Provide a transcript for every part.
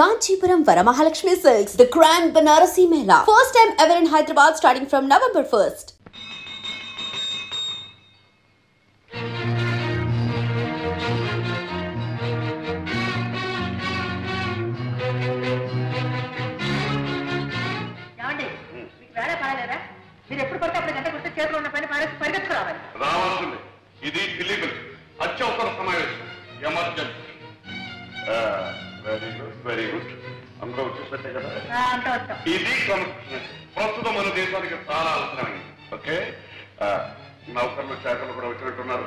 Kanchipuram Varamahalakshmi Silks, the Grand Banarasi Mela. First time ever in Hyderabad starting from November 1st. Very good. అందరూ వచ్చేసట్టే కదా ఇది ప్రస్తుతం మన దేశానికి చాలా అవసరమైంది. ఓకే, నౌకర్లు శాఖలు కూడా వచ్చినట్టున్నారు.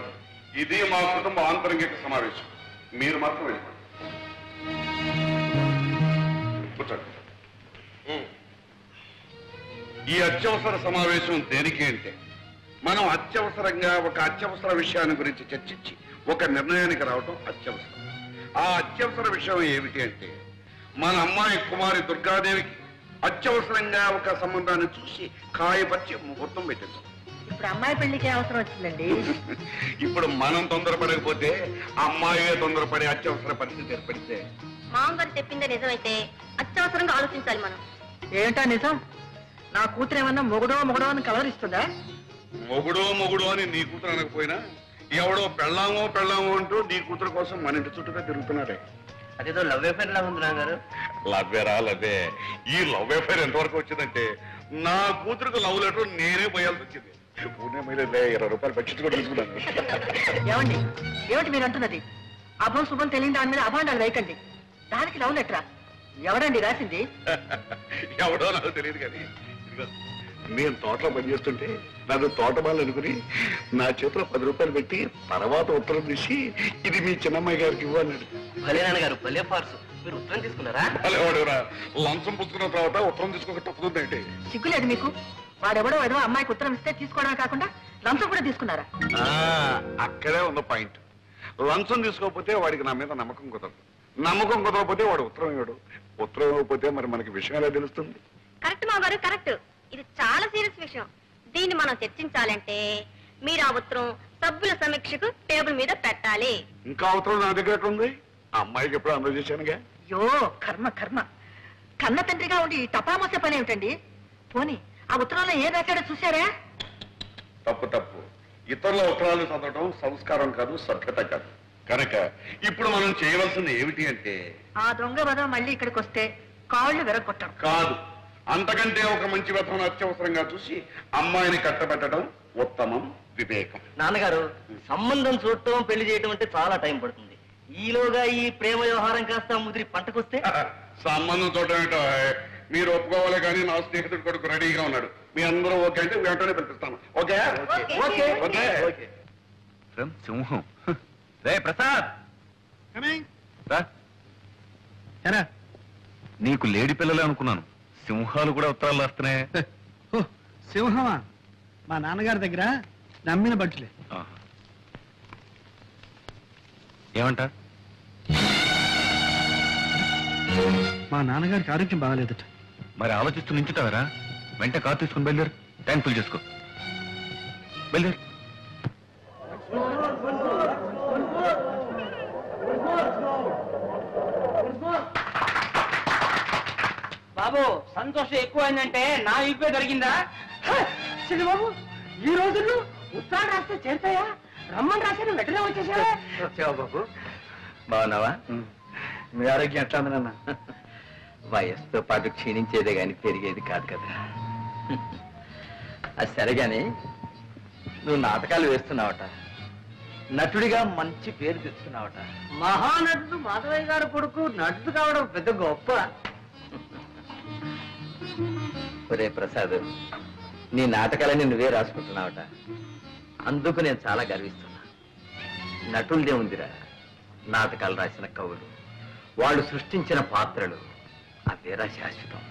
ఇది మా కుటుంబ ఆంతరంగిక సమావేశం. మీరు మాత్రం వెళ్ళిపోండి. కూర్చోండి. ఈ అత్యవసర సమావేశం దేనికి అంటే మనం అత్యవసరంగా ఒక అత్యవసర విషయాన్ని గురించి చర్చించి ఒక నిర్ణయానికి రావడం అత్యవసరం. ఆ అత్యవసర విషయం ఏమిటి అంటే మన అమ్మాయి కుమారి దుర్గాదేవికి అత్యవసరంగా ఒక సంబంధాన్ని చూసి కాయపరిచి ముహూర్తం పెట్టింది. ఇప్పుడు అమ్మాయి పెళ్లికి అవసరం వచ్చిందండి. ఇప్పుడు మనం తొందరపడకపోతే అమ్మాయి తొందరపడే అత్యవసర పరిస్థితి ఏర్పడితే మామగారు చెప్పిందే నిజమైతే అత్యవసరంగా ఆలోచించాలి మనం. ఏంటా నిజం? నా కూతురు ఏమన్నా మొగుడో అని కలవరిస్తుందా? మొగుడో అని నీ కూతురు అనకపోయినా ఎవడో పెళ్ళామో అంటూ నీ కూతురు కోసం మన ఇంటి చుట్టూగా తిరుగుతున్నాడే. అదేదో లవ్ అఫేర్ లా ఉంది నాన్నగారు. లవ్వే. ఈ లవ్ అఫేర్ ఎంతవరకు వచ్చిందంటే నా కూతురుకు లవ్ లెటర్ నేనే పోయాల్సి వచ్చింది. పూణే మైలేజ్ 20 రూపాయలు బడ్జెట్ కూడా తీసుకున్నాను. ఏమిటి మీరు అంటున్నది? అభం శుభం తెలియని దాని మీద అభాండాలు వేయకండి. దానికి లవ్ లెటరా? ఎవడండి రాసింది? ఎవడో నాకు తెలియదు కానీ నేను తోటలో పనిచేస్తుంటే నన్ను తోటమాలు అనుకుని నా చేతిలో 10 రూపాయలు పెట్టి తర్వాత ఉత్తరం తీసి ఇది మీ చిన్నమ్మాయి గారికి ఇవ్వన్నాడు. భలే నాన్నగారు, భలే ఫార్సు. మీరు ఉత్తరం తీసుకున్నారా? వాడురా లంచం పుచ్చుకున్న తర్వాత ఉత్తరం తీసుకోక తప్పుతుందంటే సిగ్గులేదు మీకు? వాడెవడో ఏదో అమ్మాయికి ఉత్తరం ఇస్తే తీసుకోవడమే కాకుండా లంచం కూడా తీసుకున్నారా? అక్కడే ఉన్న పాయింట్. లంచం తీసుకోకపోతే వాడికి నా మీద నమ్మకం కుదరదు. నమ్మకం కుదరకపోతే వాడు ఉత్తరం ఇవ్వడు. ఉత్తరం ఇవ్వకపోతే మరి మనకి విషయం ఎలా తెలుస్తుంది? కరెక్ట్ మామగారు, కరెక్ట్. ఇది చాలా సీరియస్ విషయం. దీన్ని మనం చర్చించాలంటే మీరు ఆ ఉత్తరం సభ్యుల సమీక్షకు టేబుల్ మీద పెట్టాలి. ఇంకా ఉత్తరం నా దగ్గర ఉంది. ఆ అమ్మాయికి ఎప్పుడు అందజేశానుగా. అయ్యో కర్మ. కన్న తండ్రిగా ఉండి టపామొసే పని ఏమిటండి? పోనీ ఆ ఉత్తరంలో ఏం రాశాడో చూసారా? తప్పు. ఇతరుల ఉత్తరాలు చదవడం సంస్కారం కాదు, సభ్యత కాదు. కనుక ఇప్పుడు మనం చేయవలసింది ఏమిటి అంటే ఆ దొంగ వదం మళ్ళీ ఇక్కడికి వస్తే కాళ్ళు విరగొట్టడం కాదు, అంతకంటే ఒక మంచి వ్యర్థం అత్యవసరంగా చూసి అమ్మాయిని కట్టబెట్టడం ఉత్తమం, వివేకం. నాన్నగారు, సంబంధం చూడటం పెళ్లి చేయటం అంటే చాలా టైం పడుతుంది. ఈలోగా ఈ ప్రేమ వ్యవహారం కాస్త ముదిరి పంటకొస్తే సంబంధం చూడటం ఏంటో మీరు ఒప్పుకోవాలి. కానీ నా స్నేహితుడు కొడుకు రెడీగా ఉన్నాడు. మీ అందరూ ఓకే అంటే వెంటనే పిలిపిస్తాను. ఓకే. సింహం రే ప్రసాద్, నీకు లేడి పిల్లలే అనుకున్నాను. సింహాలు కూడా ఉత్తరాలు రాస్తున్నాయి. సింహమా? మా నాన్నగారి దగ్గర నమ్మిన బట్టులే. ఏమంట? మా నాన్నగారికి ఆరోగ్యం బాగాలేదట. మరి ఆలోచిస్తూ నించుతావరా? వెంట కారు తీసుకుని బయలుదేరు. ట్యాంక్ ఫుల్ చేసుకో. బయలుదేరు. బాబు, సంతోషం ఎక్కువైందంటే నా ఇప్పే దొరికిందా? బాబు, ఈ రోజుల్లో ఉత్తరాలు రాస్తే చేరుతాయా? రమ్మని రాశాను, వెంటనే వచ్చేసావా? వచ్చావా బాబు? బాగున్నావా? మీ ఆరోగ్యం ఎట్లా ఉంది నాన్న? వయస్సుతో పాటు క్షీణించేదే గాని పెరిగేది కాదు కదా. అది సరేగాని నువ్వు నాటకాలు వేస్తున్నావట, నటుడిగా మంచి పేరు తెచ్చుకున్నావట. మహానటుడు మాధవయ్య గారు కొడుకు నటుడు కావడం పెద్ద గొప్ప. ఒరే ప్రసాద్, నీ నాటకాలని నువ్వే రాసుకుంటున్నావట. అందుకు నేను చాలా గర్విస్తున్నా. నటులదే ఉందిరా, నాటకాలు రాసిన కవులు, వాళ్ళు సృష్టించిన పాత్రలు అవేరా శాశ్వతం.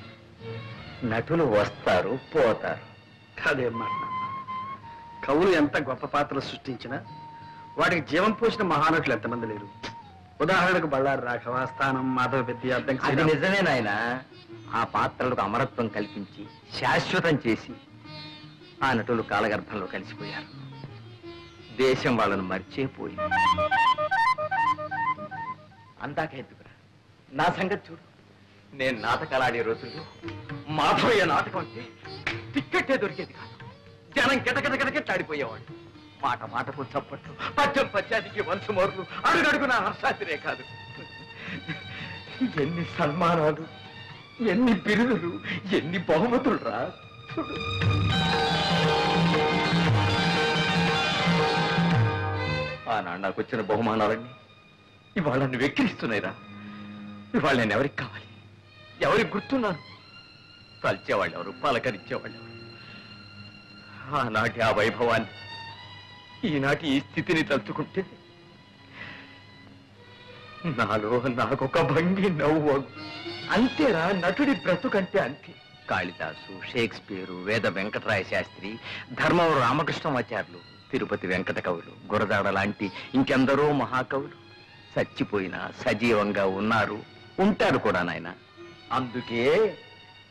నటులు వస్తారు పోతారు. కాదేం మాట. కవులు ఎంత గొప్ప పాత్రలు సృష్టించినా వాటికి జీవం పోసిన మహానటులు ఎంతమంది లేరు. ఉదాహరణకు బళ్ళారి రాఘవ, స్థానం, మాధవ పెద్ద. అది నిజమే నాయన. ఆ పాత్రలకు అమరత్వం కల్పించి శాశ్వతం చేసి ఆ నటులు కాలగర్భంలో కలిసిపోయారు. దేశం వాళ్ళను మర్చిపోయింది. అందాక ఎందుకురా, నా సంగతి చూడు. నేను నాటకాలు ఆడే రోజుల్లో మాధవయ్య నాటకం అంటే టిక్కెట్టే దొరికేది కాదు. జనం గిటగిటగిటగిట్లాడిపోయేవాడు. మాట మాటకు చప్పట్లు, పద్యం పద్యానికి వంశమోర్లు, అడుగడుగున హర్షాతిరే కాదు. ఎన్ని సన్మానాలు, ఎన్ని బిరుదులు, ఎన్ని బహుమతులు రా. ఆనాడు నాకు వచ్చిన బహుమానాలన్నీ ఇవాళ నన్ను వెక్కిరిస్తున్నాయిరా. ఇవాళ నేను ఎవరికి కావాలి, ఎవరికి గుర్తున్నాను? తలిచేవాళ్ళు ఎవరు, పలకరించేవాళ్ళు ఎవరు? ఆనాటి ఆ వైభవాన్ని ఈనాటి ఈ స్థితిని తలుచుకుంటే నాలో నాకొక భంగి నవ్వు. అంతేరా నటుడి బ్రతుకంటే అంతే. కాళిదాసు, షేక్స్పియరు, వేద వెంకటరాయ శాస్త్రి, ధర్మవరం రామకృష్ణమాచార్యులు, తిరుపతి వెంకట కవులు, గురజాడ లాంటి ఇంకెందరో మహాకవులు చచ్చిపోయినా సజీవంగా ఉన్నారు, ఉంటారు కూడా నాయన. అందుకే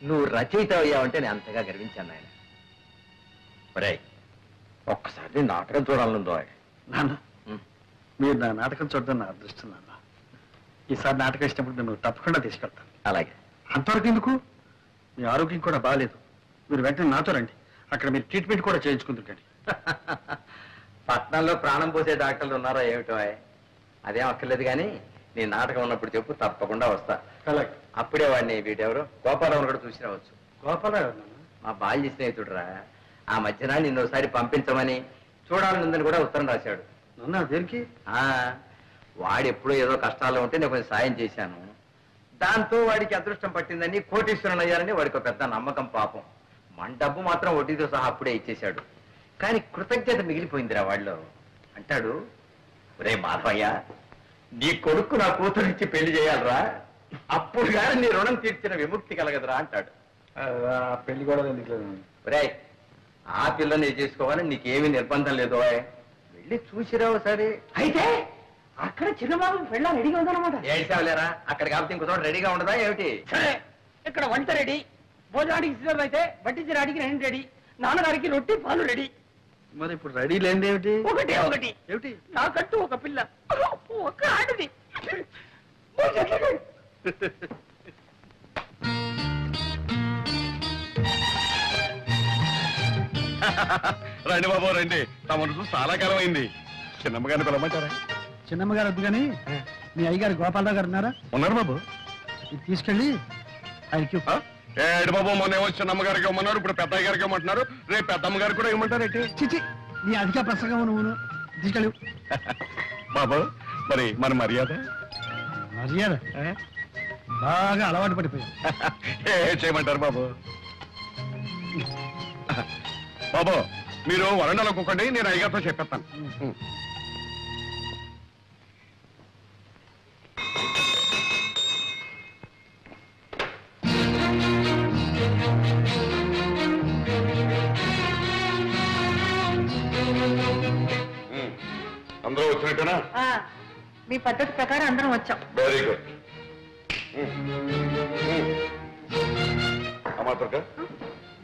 నువ్వు రచయిత అయ్యావంటే నేను అంతగా గర్వించాను నాయన. ఒరేయ్, ఒక్కసారి నాటకం చూడాలనుందో. నాన్న, మీరు నా నాటకం చూడడం నా అదృష్టం నాన్న. ఈసారి నాటకం ఇచ్చినప్పుడు నేను తప్పకుండా తీసుకెళ్తాను. అలాగే. అంతవరకు ఎందుకు? మీ ఆరోగ్యం కూడా బాగాలేదు. మీరు వెంటనే నాతో రండి. అక్కడ మీరు ట్రీట్మెంట్ కూడా చేయించుకుంటుంటండి. పట్నంలో ప్రాణం పోసే డాక్టర్లు ఉన్నారా ఏమిటో? అదేం అక్కర్లేదు కానీ నీ నాటకం ఉన్నప్పుడు చెప్పు, తప్పకుండా వస్తా. అలాగే. అప్పుడే వాడిని వీటెవరు గోపాలరావు కూడా చూసి రావచ్చు. గోపాలరావు మా బాల్య స్నేహితుడురా. ఆ మధ్యన నిన్నోసారి పంపించమని చూడాలనుందని కూడా ఉత్తరం రాశాడు. నన్ను దేనికి? వాడు ఎప్పుడో ఏదో కష్టాల్లో ఉంటే నేను కొంచెం సాయం చేశాను. దాంతో వాడికి అదృష్టం పట్టిందని, కోటీశ్వరుని అయ్యారని వాడికి ఒక పెద్ద నమ్మకం. పాపం మన డబ్బు మాత్రం వడ్డీతో సహా అప్పుడే ఇచ్చేశాడు. కానీ కృతజ్ఞత మిగిలిపోయిందిరా వాళ్ళలో. అంటాడు, ఒరే మాధవయ్య, నీ కొడుకు నా కూతురిచ్చి పెళ్లి చేయాలరా, అప్పుడు కానీ నీ రుణం తీర్చిన విముక్తి కలగదురా అంటాడు. పెళ్లి కూడా ఎందుకు? ఒరే, ఆ పిల్లని చేసుకోవాలని నీకేమీ నిర్బంధం లేదు. వెళ్ళి చూసిరావు సరే. అయితే అక్కడ చిన్నబాబు పెళ్ళ రెడీగా ఉందన్నమాట. ఏడ్చావులేరా, అక్కడ కాబట్టి ఇంకో చోట రెడీగా ఉండదా ఏమిటి? సరే, ఇక్కడ వంట రెడీ, భోజనానికి సిద్ధం అయితే వడ్డించడానికి రెండు రెడీ, నాన్నగారికి రొట్టి పాలు రెడీ. మరి ఇప్పుడు రెడీ లేనిది ఏమిటి? ఒకటే ఒకటి ఏమిటి? నాకంటూ ఒక పిల్ల, ఒక ఆడది. రండి బాబు రండి. తమను చూసి చాలా కాలం అయింది. చిన్నమ్మగారిని పిలవమంటారా? చిన్నమ్మగారు వద్దు కానీ మీ అయ్యగారు గోపాలరావు గారు ఉన్నారా? ఉన్నారు బాబు. ఇది తీసుకెళ్ళి ఆయనకి ఏడు బాబు, మొన్న ఏమో చిన్నమ్మగారికి ఇవ్వమన్నారు, ఇప్పుడు పెద్దయ్య గారికి ఇవ్వమంటున్నారు, రేపు పెద్దమ్మగారికి కూడా ఇవ్వమంటారు ఏంటి? చిచి, నీ అధిక ప్రసంగం నువ్వు తీసుకెళ్ళు. బాబు, మరి మన మర్యాద మర్యాద బాగా అలవాటు పడిపోయావు. ఏ చేయమంటారు బాబు? బాబు, మీరు వరండాలో కూకండి, నేను అయ్యగారితో చెప్పేస్తాను. అందరూ వచ్చినట్టేనా? మీ పద్ధతి ప్రకారం అందరం వచ్చాం. Very good. అమాత్రక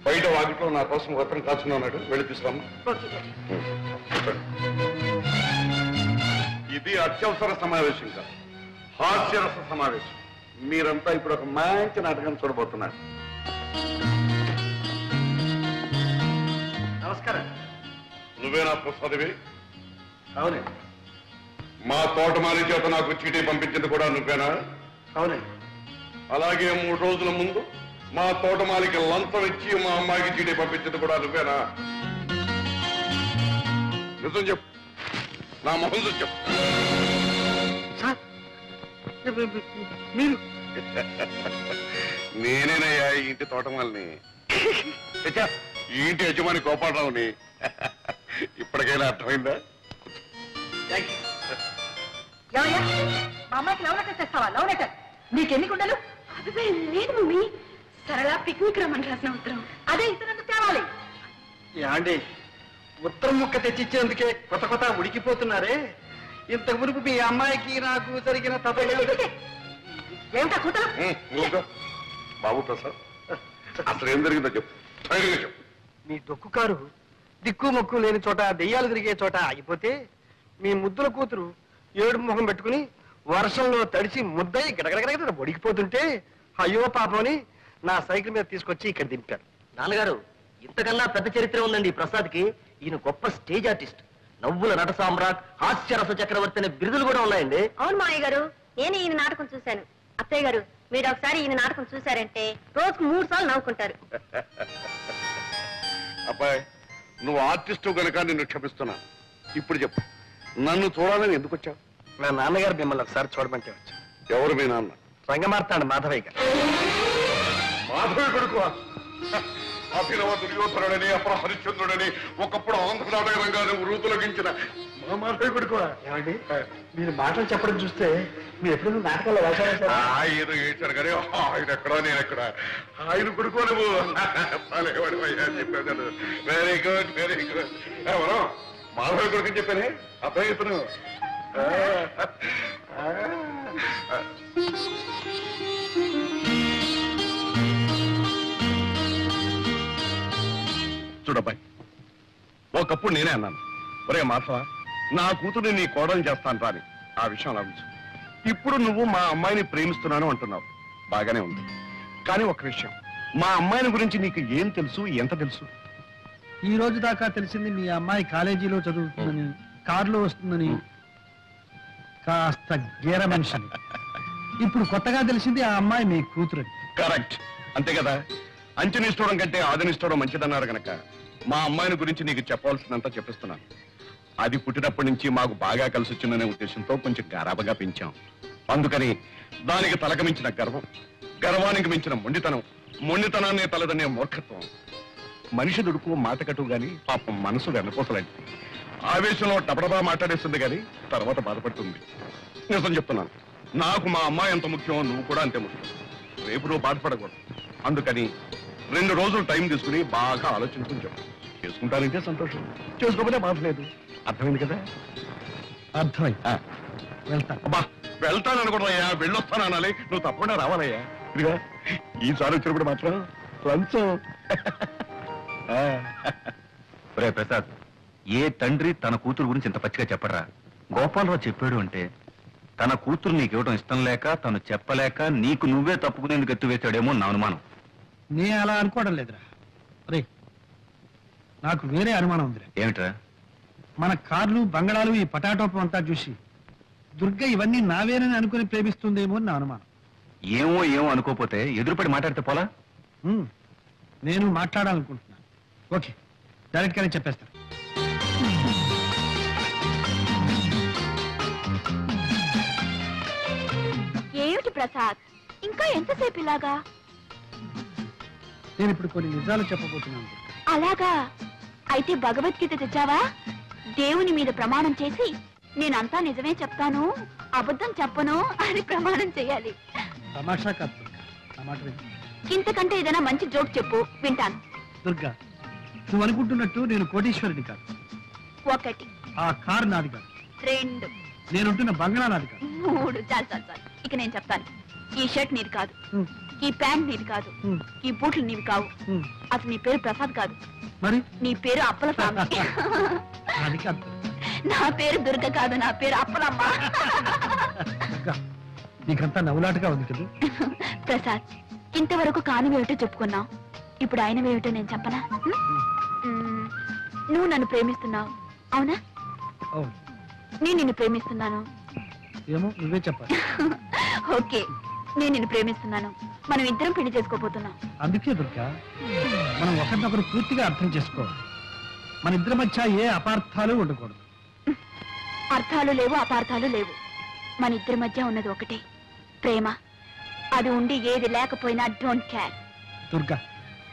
బయట వాకిట్లో నా కోసం వస్త్రం కాల్చుకుని ఉన్నాడు, వెళ్ళి తీసుకురామ్మా. ఇది అత్యవసర సమావేశం కాదు, హాస్యరస సమావేశం. మీరంతా ఇప్పుడు ఒక మంచి నాటకం చూడబోతున్నారు. నమస్కారం. నువ్వేనా ప్రసాదివి? అవునండి. మా తోటమాలి చేత నాకు చీటీ పంపించింది కూడా నువ్వేనా? అవునండి. అలాగే 3 రోజుల ముందు మా తోటమాలికి లంచం ఇచ్చి మా అమ్మాయికి చీటీ పంపించింది కూడా నువ్వేనా? నిజం చెప్పు, నా మొహం చూసి చెప్పు. మీరు? నేనేనయ్యా ఈ ఇంటి తోటమాలిని, ఈ ఇంటి యజమాని గోపాలరావుని. ఇప్పటికైనా అర్థమైందా? మా అమ్మాయికి లవ్ లెటర్ తెస్తావా? లవ్ లెటర్ నీకెన్ని కుండలు? అదే లేదు మమ్మీ, సరళ పిక్నిక్ రమ్మని రాసిన ఉత్తరం. అదే ఇతరులకు తేవాలి. యాండి, ఉత్తరం ముక్క తెచ్చిచ్చేందుకే కొత్త ఉడికిపోతున్నారే. ఇంతకు మునుపు మీ అమ్మాయికి నాకు జరిగిన ఏమిటా కూతురు? బాబు ప్రసాద్, అసలు ఏం జరిగిందో చెప్పు, ధైర్యంగా చెప్పు. మీ డొక్కు కారు దిక్కు మొక్కు లేని చోట, దెయ్యాలు తిరిగే చోట ఆగిపోతే మీ ముద్దుల కూతురు ఏడు మొహం పెట్టుకుని వర్షంలో తడిసి ముద్దయి గడగడగడ ఒడికిపోతుంటే అయ్యో పాపని నా సైకిల్ మీద తీసుకొచ్చి ఇక్కడ దింపారు. నాన్నగారు, ఇంతకన్నా పెద్ద చరిత్ర ఉందండి ప్రసాద్కి. ఈయన గొప్ప స్టేజ్ ఆర్టిస్ట్, నవ్వుల నట సామ్రాట్, హాస్యరస చక్రవర్తి అనే బిరుదులు కూడా ఉన్నాయండి. అవును మావయ్య గారు, నేను ఈయన నాటకం చూశాను. అత్తయ్య గారు, మీరు ఒకసారి ఈయన నాటకం చూశారంటే రోజుకు 3 సార్లు నవ్వుకుంటారు. అబ్బాయి, నువ్వు ఆర్టిస్టు కనుక నిన్ను క్షమిస్తున్నాను. ఇప్పుడు చెప్పు, నన్ను చూడాలని ఎందుకు వచ్చావు? నా నాన్నగారు మిమ్మల్ని ఒకసారి చూడమంటే వచ్చా. ఎవరు మీ నాన్న? రంగమార్తాడు మాధవయ్య గారు. మాధవి కొడుకు అభినవ దుర్యోధనుడని అపహరిశ్చంద్రుడని ఒకప్పుడు ఆంధ్రనాటక రంగాన్ని వృతులగించిన మా మాధవి కొడుకు. ఏమండి, మీరు మాటలు చెప్పడం చూస్తే మీరు ఎప్పుడు నాటకాల్లో వేశారా? ఆయన ఏడ్చాడు కానీ ఆయన ఎక్కడా నేను ఎక్కడ. ఆయన కొడుకు నువ్వు చెప్పాను. Very good, very good. ఎవరో మాధవి కొడుకు చెప్పానే అబ్బాయి ఇతను. చూడబ్బాయి, ఒకప్పుడు నేనే అన్నాను, ఒరే మాధవ, నా కూతురు నీ కోడలు చేస్తాను రాని. ఆ విషయం ఆలోచించు. ఇప్పుడు నువ్వు మా అమ్మాయిని ప్రేమిస్తున్నాను అంటున్నావు, బాగానే ఉంది. కానీ ఒక విషయం, మా అమ్మాయిని గురించి నీకు ఏం తెలుసు, ఎంత తెలుసు? ఈ రోజు దాకా తెలిసింది మీ అమ్మాయి కాలేజీలో చదువుతుందని, కారులో వస్తుందని, కాస్త గేర మనిషిని. ఇప్పుడు కొత్తగా తెలిసింది ఆ అమ్మాయి మీ కూతురని. కరెక్ట్, అంతే కదా. అంచనిస్తూడం కంటే ఆదనిస్తూడం మంచిదన్నారు గనక మా అమ్మాయిని గురించి నీకు చెప్పవలసినంత చెప్పిస్తున్నాను. అది పుట్టినప్పటి నుంచి మాకు బాగా కలిసి వచ్చిందనే ఉద్దేశంతో కొంచెం గారాబగా పెంచాం. అందుకని దానికి తలకు మించిన గర్వం, గర్వానికి మించిన మొండితనం, మొండితనాన్ని తలదనే మూర్ఖత్వం. మనిషి దుడుకు మాటకటు గాని పాపం మనసు వెనపోసలాంటిది. ఆవేశంలో టపడబా మాట్లాడేస్తుంది గాని తర్వాత బాధపడుతుంది. నిజం చెప్తున్నాను, నాకు మా అమ్మాయి ఎంత ముఖ్యమో నువ్వు కూడా అంతే ముఖ్యం. రేపు నువ్వు బాధపడకూడదు. అందుకని 2 రోజులు టైం తీసుకుని బాగా ఆలోచించుకుని చెప్పు. చేసుకుంటానంటే సంతోషం, చేసుకోకపోతే బాధ లేదు. అర్థమైంది కదా? అర్థమైంది. వెళ్తా. అబ్బా, వెళ్తాను అనుకోవయ్యా, వెళ్ళొస్తాను అనాలి. నువ్వు తప్పకుండా రావాలయ్యా. ఇదిగా ఈసారి వచ్చినప్పుడు మాత్రం లంచం. రే ప్రసాద్, ఏ తండ్రి తన కూతురు గురించి ఇంత పచ్చిగా చెప్పరా? గోపాలరావు చెప్పాడు అంటే తన కూతురు నీకు ఇవ్వడం ఇష్టం లేక, తను చెప్పలేక నీకు నువ్వే తప్పుకునేందుకు ఎత్తువేశాడేమో నా అనుమానం. నే అలా అనుకోవడం లేదురా. రే, నాకు వేరే అనుమానం ఉందిరా. ఏమిట్రా? మన కార్లు, బంగళాలు, ఈ పటాటోపం అంతా చూసి దుర్గ ఇవన్నీ నావేనని అనుకుని ప్రేమిస్తుందేమో అని నా అనుమానం. ఏమో ఏమో అనుకోపోతే ఎదురుపడి మాట్లాడితే పోలా? నేను మాట్లాడాలనుకుంటున్నాను. ఓకే, డైరెక్ట్ గానే చెప్పేస్తాను. ఏమిటి ప్రసాద్, ఇంకా ఎంతసేపు ఇలాగా? నేను ఇప్పుడు కొన్ని నిజాలు చెప్పబోతున్నాను. అలాగా? అయితే భగవద్గీత తెచ్చావా? దేవుని మీద ప్రమాణం చేసి నేనంతా నిజమే చెప్తాను, అబద్ధం చెప్పను అని ప్రమాణం చేయాలి. తమాషా కాదు దుర్గా, నా మాట విను. ఇంతకంటే ఏదైనా మంచి జోక్ చెప్పు, వింటాను. దుర్గా, నువ్వు అనుకుంటున్నట్టు నేను కోటీశ్వరుడి కాదు. 1 ఆ కారు నాది కాదు. 2 నేనుంటున్న బంగళా నాది కాదు. 3 చాలు చాలు చాలు. ఇక నేను చెప్తాను. ఈ షర్ట్ నీది కాదు, ఈ ప్యాంట్ నీది కాదు, ఈ బూట్లు నీవి కావు. అసలు నీ పేరు ప్రసాద్ కాదు, మరి నీ పేరు అప్పల స్వామి. అది కాదు. నా పేరు దుర్గ కాదు, నా పేరు అప్పలమ్మ. దుర్గా, నీకంతా నవ్వులాటగా ఉంది కదా. ప్రసాద్, ఇంతవరకు కానివేమిటో చెప్పుకున్నావు, ఇప్పుడు ఆయనవేమిటో నేను చెప్పనా? నువ్వు నన్ను ప్రేమిస్తున్నావు, అవునా? అవును. నేను నిన్ను ప్రేమిస్తున్నాను. ఏమో నువ్వే చెప్పాలి. ఓకే, నేను నిన్ను ప్రేమిస్తున్నాను. మనం ఇద్దరం పెళ్లి చేసుకోబోతున్నాం. అందుకే దుర్గా, మనం ఒకరినొకరు పూర్తిగా అర్థం చేసుకోవాలి. మన ఇద్దరి మధ్య ఏ అపార్థాలు ఉండకూడదు. అర్థాలు లేవు, అపార్థాలు లేవు. మన ఇద్దరి మధ్య ఉన్నది ఒకటే, ప్రేమ. అది ఉండి ఏది లేకపోయినా డోంట్ కేర్. దుర్గా,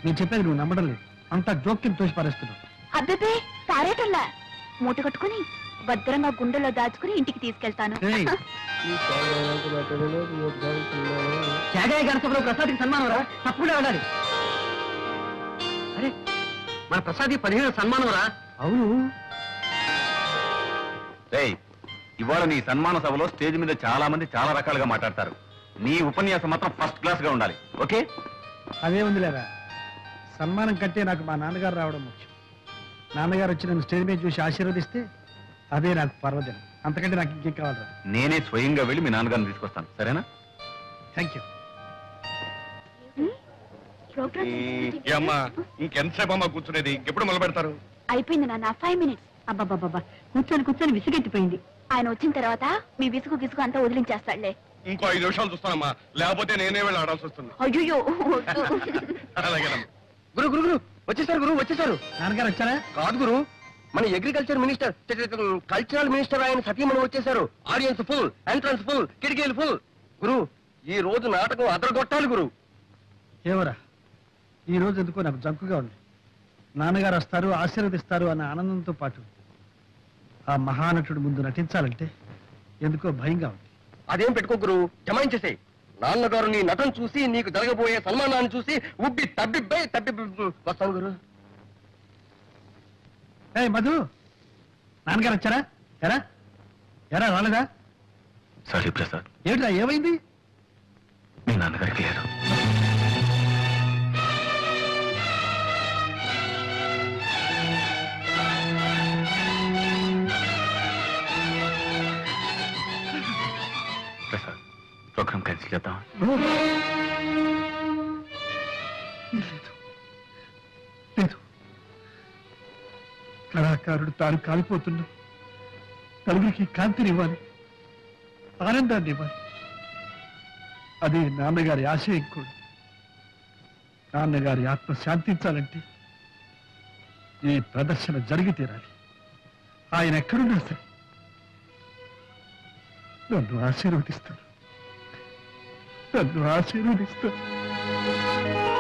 నేను చెప్పేది నువ్వు నమ్మడం లేదు. అంతా జోక్యం తోసి పారేస్తున్నావు. అబ్బే, పారేటల్లా. మూట కట్టుకుని భద్రంగా గుండెలో దాచుకుని ఇంటికి తీసుకెళ్తాను. ప్రసాద్ సన్మానం రా, తప్పకుండా వెళ్ళాలి. అరే, మన ప్రసాద్ 15 సన్మానం రా. అవును. రేయ్, ఇవాళ నీ సన్మాన సభలో స్టేజ్ మీద చాలా మంది చాలా రకాలుగా మాట్లాడతారు. నీ ఉపన్యాసం మాత్రం ఫస్ట్ క్లాస్ గా ఉండాలి. ఓకే? అదే ఉందిలేరా, సన్మానం కంటే నాకు మా నాన్నగారు రావడం ముఖ్యం. నాన్నగారు వచ్చి నన్ను స్టేజ్ మీద చూసి ఆశీర్వదిస్తే అదే నాకు పర్వదినం. అంతకంటే నాకు ఇంకేం కావాలరా? నేనే స్వయంగా వెళ్ళి మీ నాన్నగారిని తీసుకొస్తాను, సరేనా? Thank you. అమ్మా ఇంకెంతసేపు అమ్మా కూర్చునేది? ఎప్పుడు మొదలు పెడతారు? అయిపోయింది నాన్న 5 minutes. అబ్బాబాబా కూర్చొని విసిగెత్తిపోయింది. ఆయన వచ్చిన తర్వాత మీ విసుగు అంతా వదిలించేస్తాడులే. ఇంకో 5 నిమిషాలు చూస్తానమ్మా, లేకపోతే నేనే వెళ్ళి ఆడాల్సి వస్తుంది. అయ్యో అలాగేనమ్మా. గురు గురు గురు వచ్చేసారు. నాన్నగారు వచ్చారా? కాదు గురు, మన అగ్రికల్చర్ మినిస్టర్ కల్చరల్ మినిస్టర్ ఆయన సతీమణి వచ్చేసారు. ఆడియన్స్ ఫుల్, ఎంట్రన్స్ ఫుల్, కిటికీలు ఫుల్. గురు ఈ రోజు నాటకం అదరగొట్టాలి గురు. ఏవరా ఈ రోజు ఎందుకో నాకు జంకుగా ఉంది. నాన్నగారు వస్తారు, ఆశీర్వదిస్తారు అన్న ఆనందంతో పాటు ఆ మహానటుడు ముందు నటించాలంటే ఎందుకో భయంగా ఉంది. అదేం పెట్టుకో గురు, జమాయించేసే. నాన్నగారు నీ నటన చూసి నీకు జరగబోయే సన్మానాన్ని చూసి ఉబ్బి తబ్బి వస్తాను గురు. ఏ మధు, నాన్నగారు వచ్చారా? ఎరా ఎరా రాలేదా? సారీ ప్రసాద్. ఏమిటా ఏమైంది? మీ నాన్నగారికి లేదు. ప్రసాద్, ప్రోగ్రామ్ క్యాన్సిల్ చేద్దాం. లేదు, కళాకారుడు తాను కాలిపోతున్నా నలుగురికి కాంతినివ్వాలి, ఆనందాన్ని ఇవ్వాలి. అదే నాన్నగారి ఆశయం కూడా. నాన్నగారి ఆత్మ శాంతించాలంటే ఈ ప్రదర్శన జరిగి తీరాలి. ఆయన ఎక్కడున్నా సరే నన్ను ఆశీర్వదిస్తాను.